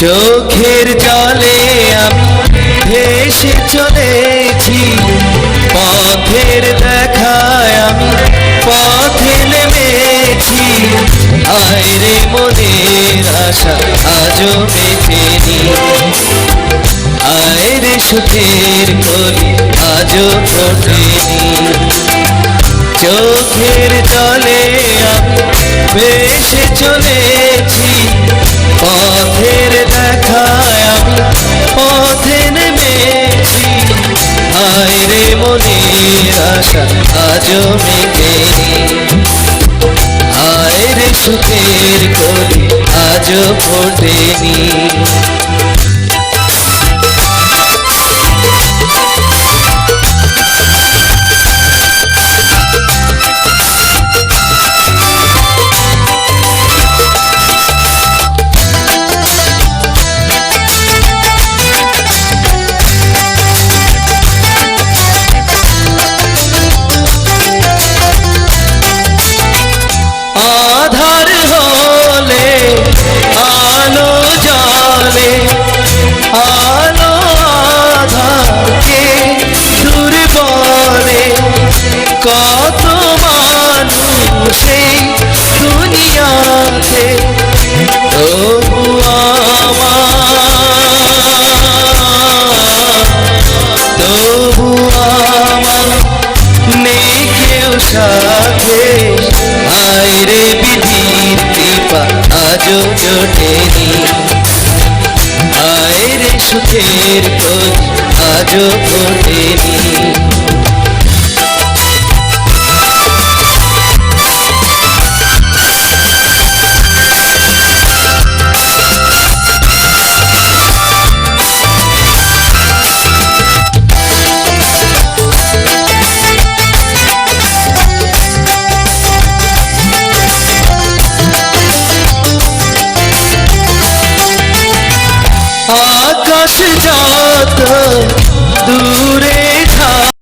চোখের জলে আমি ভেসে চলেছি, পথের দেখায় আমি পথে নেমেছি। আয় রে মনের আশা আজও মেটেনি, আয় রে সুখের কলি আজও ফোটেনি। চোখের জলে আমি ভেসে চলেছি, পথের দেখায় আমি পথে নেমেছি। আয় রে মনের আশা আজও মেটেনি, আয় রে সুখের কলি আজও ফোটেনি। আধার হলে আলো জ্বলে, আলো আধারকে দূর বলে। কত মানুষ এই দুনিয়াতে, তবু আমার নেই কেউ সাথে। আয় রে বিধির কৃপা আজও জোটেনি, আয় রে সুখের কলি আজও ফোটেনি। আকাশ যত দূর